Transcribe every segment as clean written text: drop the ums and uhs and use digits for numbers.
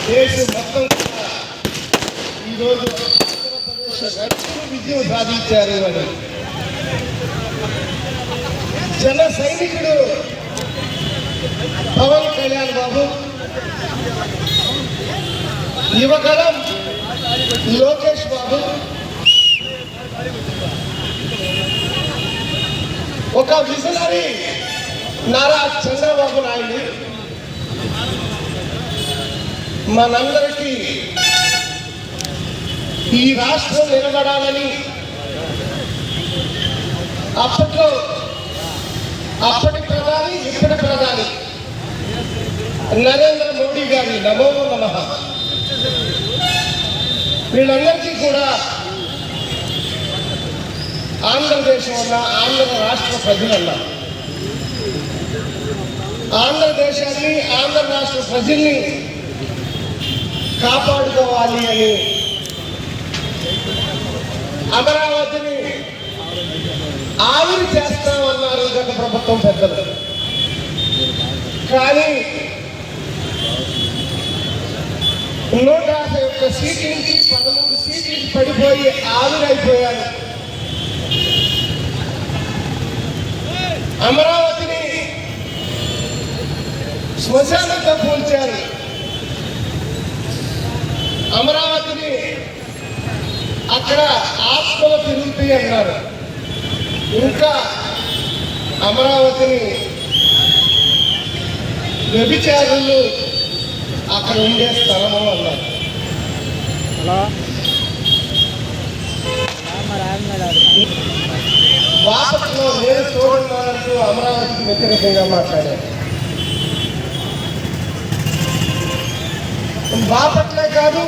దేశం మొత్తం ఈరోజు విజయం సాధించారు అని జన సైనికుడు పవన్ కళ్యాణ్ బాబు, యువగణం లోకేష్ బాబు, ఒక విజనరీ నారా చంద్రబాబు నాయుడు మనందరికీ ఈ రాష్ట్రం నిలబడాలని అప్పటి ప్రధాని ఇప్పటి ప్రధాని నరేంద్ర మోడీ గారి నమో నమః వీళ్ళందరికీ కూడా ఆంధ్రదేశం అన్న ఆంధ్ర రాష్ట్ర ప్రజలన్నా ఆంధ్రదేశాన్ని ఆంధ్ర రాష్ట్ర ప్రజల్ని కాపాడుకోవాలి అని అమరావతిని ఆవిరి చేస్తామన్నారు గత ప్రభుత్వం పెద్దలు. కానీ 151 సీట్ల నుంచి 13 సీట్లకి పడిపోయి ఆవిరైపోయారు. అమరావతిని శ్మశానంతో పోల్చారు. అమరావతిని అక్కడ ఆత్మలు తిరుగుతాయి అన్నారు. ఇంకా అమరావతిని వ్యభిచారులు అక్కడ ఉండే స్థలము అన్నారు. బాపట్లో నేను చూడన్నానంటూ అమరావతికి వ్యతిరేకంగా మాట్లాడారు. బాపట్లే కాదు,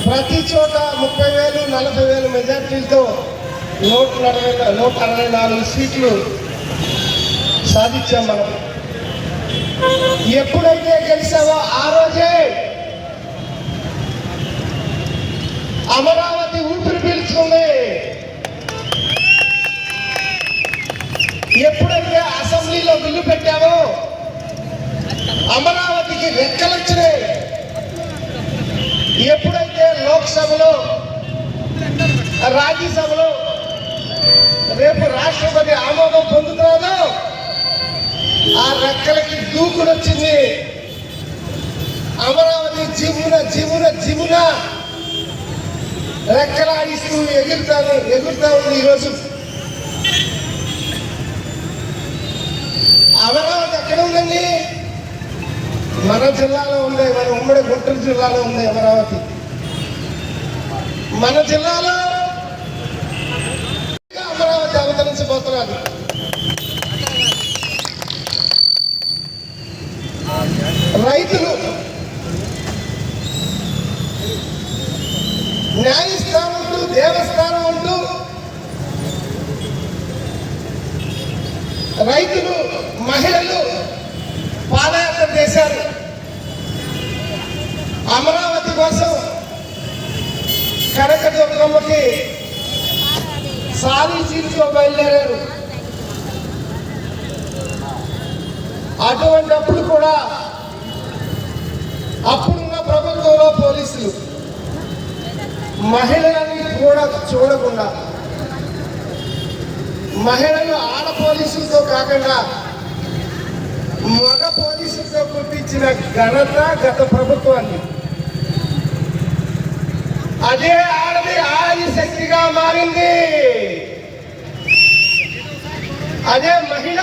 ప్రతి చోట 30,000 40,000 మెజార్టీలతో 164 సీట్లు సాధించాం మనం. ఎప్పుడైతే గెలిచావో ఆ రోజే అమరావతి ఊపిరి పీల్చుకుంది. ఎప్పుడైతే అసెంబ్లీలో బిల్లు పెట్టావో అమరావతికి రెక్కలొచ్చినాయి. ఎప్పుడైతే లోక్సభలో రాజ్యసభలో రేపు రాష్ట్రపతి ఆమోదం పొందుతున్నారో ఆ రెక్కలకి దూకుడొచ్చింది. అమరావతి జిమున జిమున జిమున రెక్కలాడిస్తూ ఎగురుతా ఉంది. ఈరోజు అమరావతి ఎక్కడ ఉందండి? మన జిల్లాలో ఉంది, మన ఉమ్మడి గుంటూరు జిల్లాలో ఉంది అమరావతి. మన జిల్లాలో అమరావతి అవతరించబోతున్నది. రైతులు న్యాయస్థానం అంటూ దేవస్థానం అంటూ రైతులు మహిళలు పాదయాత్ర చేశారు. అమరావతి కోసం కనకదుర్గమ్మకి సారీ చీరుతో బయలుదేరారు. అటువంటిప్పుడు కూడా అప్పుడున్న ప్రభుత్వంలో పోలీసులు మహిళలని కూడా చూడకుండా, మహిళలు ఆడ పోలీసులతో కాకుండా మగ పోలీసులతో గుర్తించిన ఘనత గత ప్రభుత్వాన్ని. అదే ఆడది ఆది శక్తిగా మారింది. అదే మహిళ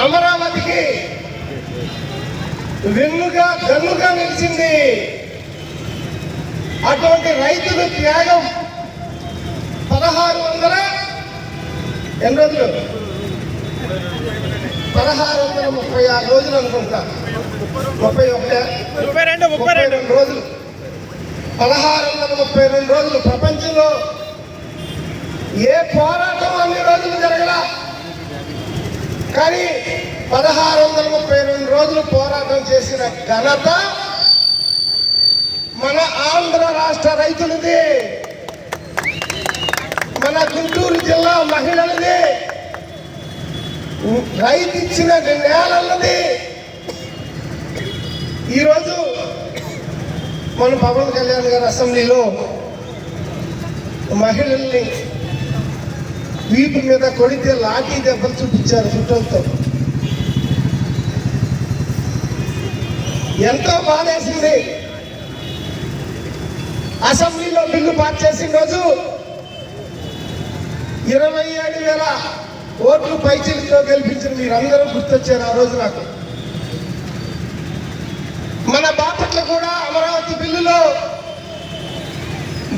అమరావతికి వెన్నుగా గన్నుగా నిలిచింది. అటువంటి రైతుల త్యాగం 1600 ఎన్ని రోజులు? 1636 రోజులు అనుకుంటా. 32 రోజులు, 1632 రోజులు. ప్రపంచంలో ఏ పోరాటం అన్ని రోజులు జరగల. కానీ 1632 రోజులు పోరాటం చేసిన ఘనత మన ఆంధ్ర రాష్ట్ర రైతులది, మన గుంటూరు జిల్లా మహిళలది, రైతు ఇచ్చిన నేలన్నది. ఈరోజు మన పవన్ కళ్యాణ్ గారు అసెంబ్లీలో మహిళల్ని వీపు మీద కొడితే లాఠీ దెబ్బలు చూపించారు చుట్టంతో. ఎంతో బాధేసింది. అసెంబ్లీలో బిల్లు పాస్ చేసిన రోజు 27,000 ఓట్లు పైచిలతో గెలిపించిన మీరందరూ గుర్తొచ్చారు ఆ రోజు నాకు. మన బాపట్ల కూడా అమరావతి బిల్లులో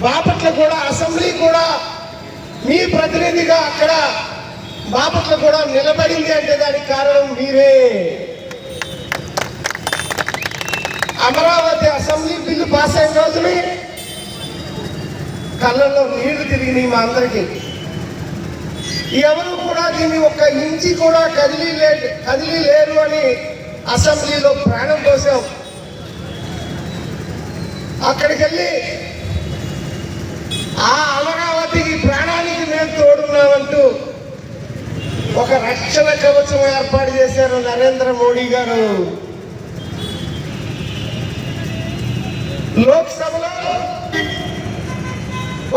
బాపట్ల కూడా అసెంబ్లీ కూడా మీ ప్రతినిధిగా అక్కడ బాపట్ల కూడా నిలబడింది అంటే దానికి కారణం మీరే. అమరావతి అసెంబ్లీ బిల్లు పాస్ అయిన రోజుని కళ్ళల్లో నీళ్లు తిరిగినాయి మా అందరికీ. ఎవరు కూడా దీన్ని ఒక్క ఇంచి కూడా కదిలి లేరు అని అసెంబ్లీలో ప్రాణం పోసాం. అక్కడికి వెళ్ళి ఆ అమరావతికి ప్రాణానికి మేము తోడున్నామంటూ ఒక రక్షణ కవచం ఏర్పాటు చేశారు నరేంద్ర మోడీ గారు. లోక్సభలో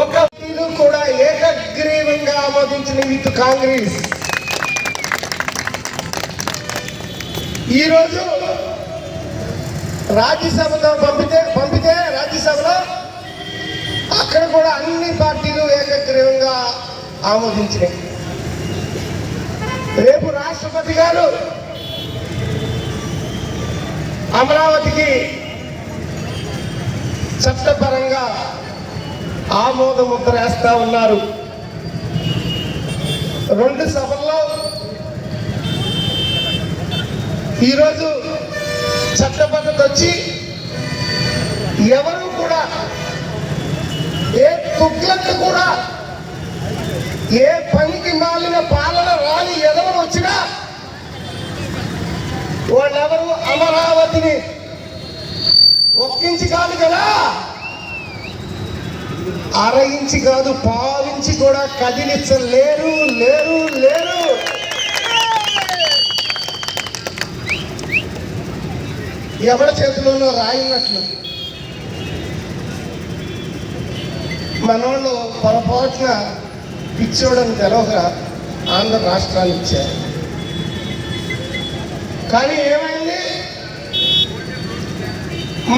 ఒక బిల్లు కూడా ఏకగ్రీవంగా ఆమోదించిన విత్ కాంగ్రెస్. ఈరోజు రాజ్యసభలో పంపితే రాజ్యసభలో అక్కడ కూడా అన్ని పార్టీలు ఏకగ్రీవంగా ఆమోదించినాయి. రేపు రాష్ట్రపతి గారు అమరావతికి చట్టపరంగా ఆమోద ముద్ర వేస్తా ఉన్నారు. 2 సభల్లో ఈరోజు చట్టబద్ధత వచ్చి ఎవరు కూడా ఏ తుగ్లకి కూడా ఏ పనికి మాలిన పాలన రాని ఎదవలు వచ్చినా వాళ్ళెవరు అమరావతిని ఒక్కించి కాదు కదా, 1/2 ఇంచి కాదు 1/4 ఇంచి కూడా కదిలించలేరు లేరు లేరు. ఎవరి చేతిలోనూ రాయినట్లు మనోళ్ళు పొరపాటున పిచ్చోడని తెలవక ఆంధ్ర రాష్ట్రాన్ని ఇచ్చారు. కానీ ఏమైంది,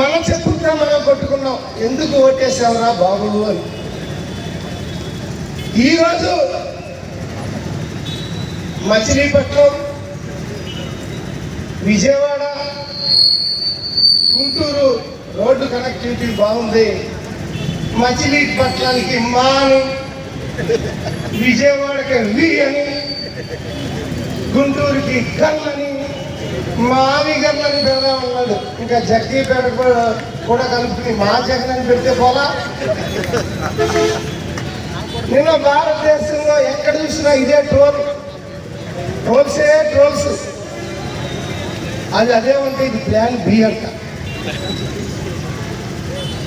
మనం చెప్పుకుంటా మనం కొట్టుకున్నాం, ఎందుకు ఓటేసావురా బాబు అని. ఈరోజు మచిలీపట్నం, విజయవాడ, గుంటూరు రోడ్డు కనెక్టివిటీ బాగుంది. మచిలీపట్నానికి మా అని, విజయవాడకి వి అని, గుంటూరుకి గల్లని, మావి గల్లని పెడదామన్నాడు. ఇంకా జగ్గీపేట కూడా కలుపుకుని మా జగన్ అని పెడితే పోలా. నిన్న భారతదేశంలో ఎక్కడ చూసినా ఇదే ట్రోల్సే ట్రోల్స్. అది అదేమంటే ఇది ప్లాన్ బి అంట.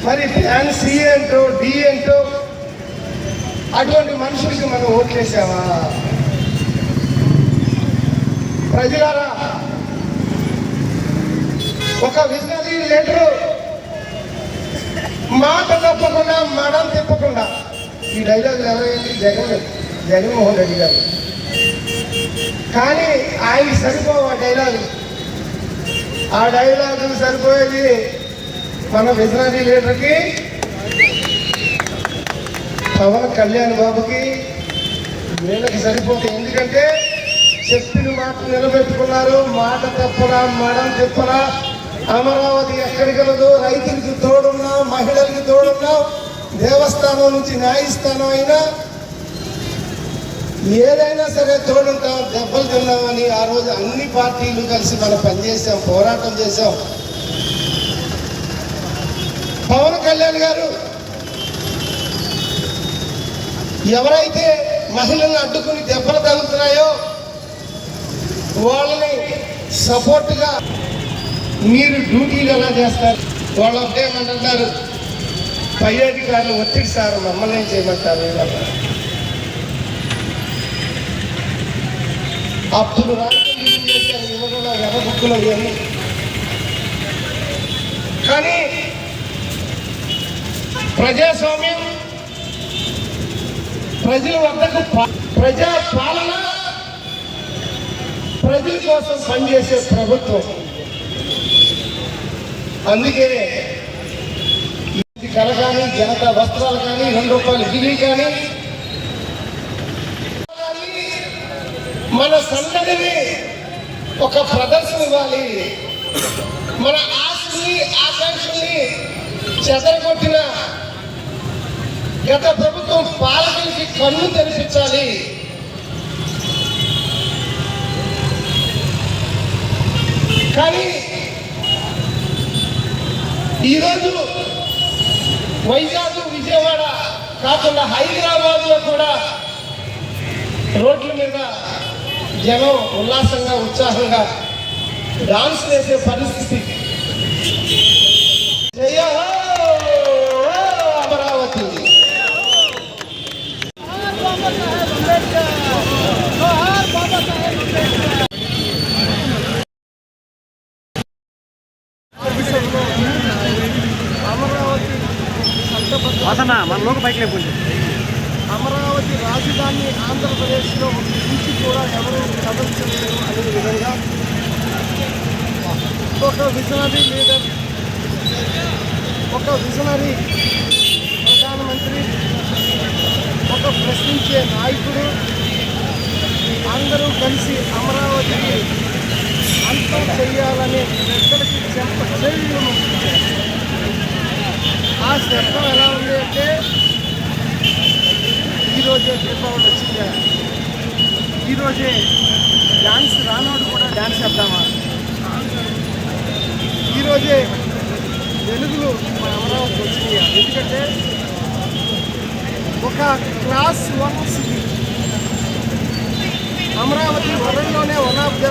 మరి ప్లాన్ సి ఏంటో డి ఏంటో అటువంటి మనుషులకి మనం ఓట్లేసావా? ప్రజలారా, ఒక విజనరీ లీడరు మాట తప్పకుండా మడం తిప్పకుండా, ఈ డైలాగులు ఎవరైంది జగన్మోహన్ రెడ్డి గారు. కానీ ఆయన సరిపోవు ఆ డైలాగులు సరిపోయేది మన విజనరీ లీడర్కి పవన్ కళ్యాణ్ బాబుకి, వీళ్ళకి సరిపోతాయి. ఎందుకంటే చెప్పిన మాట నిలబెట్టుకున్నారు. మాట తప్పలా మడం తిప్పలా. అమరావతి ఎక్కడికి వెళ్ళదు. రైతులకి తోడున్నా, మహిళలకి తోడున్నా, దేవస్థానం నుంచి న్యాయస్థానం అయినా ఏదైనా సరే తోడుంటాం. దెబ్బలు తిన్నామని ఆ రోజు అన్ని పార్టీలు కలిసి మనం పనిచేసాం, పోరాటం చేశాం. పవన్ కళ్యాణ్ గారు ఎవరైతే మహిళలను అడ్డుకుని దెబ్బలు తగులుతున్నాయో వాళ్ళని సపోర్ట్గా మీరు డ్యూటీలు ఎలా చేస్తారు? వాళ్ళు ఒకటేమంటున్నారు, పై అధికారులు ఒత్తిడి సార్ మమ్మల్ని ఏం చేయమంటారు. అప్పుడు రాజకీయం చేశారు. ఇవ్వకుండా ఎర్ర బుక్కులు ఇవన్నీ కానీ ప్రజాస్వామ్యం, ప్రజల వద్దకు ప్రజా పాలన, ప్రజల కోసం పనిచేసే ప్రభుత్వం. అందుకే కళ కానీ, జనతా వస్త్రాలు కానీ, ₹2 గిరి కానీ మన సందడిని ఒక ప్రదర్శన ఇవ్వాలి. మన ఆశల్ని, ఆకాంక్షల్ని చెదరగొట్టిన గత ప్రభుత్వం పాలకులకి కన్ను తెరిపించాలి. కానీ ఈరోజు వైజాగ్, విజయవాడ కాకుండా హైదరాబాద్లో కూడా రోడ్ల మీద జనం ఉల్లాసంగా, ఉత్సాహంగా డాన్స్ వేసే పరిస్థితి. జయ హో అమరావతి. అమరావతి రాజధాని ఆంధ్రప్రదేశ్లో నుంచి కూడా ఎవరు కదల్చలేరు అనే విధంగా ఒక విజనరీ లీడర్, ఒక విజనరీ ప్రధానమంత్రి, ఒక ప్రశ్నించే నాయకుడు అందరూ కలిసి అమరావతికి అంతం చేయాలని పెద్దలకి చెయ్యలు. ఆ శబ్దం ఎలా ఉంది అంటే ఈరోజే దీపావళి వచ్చిందా, ఈరోజే డ్యాన్స్ రానోడు కూడా డ్యాన్స్ చేద్దామా, ఈరోజే వెలుగులు మన అమరావతి వచ్చినాయా? ఎందుకంటే ఒక క్లాస్ 1 సిటీ అమరావతి వరల్డ్లోనే వన్ ఆఫ్ ద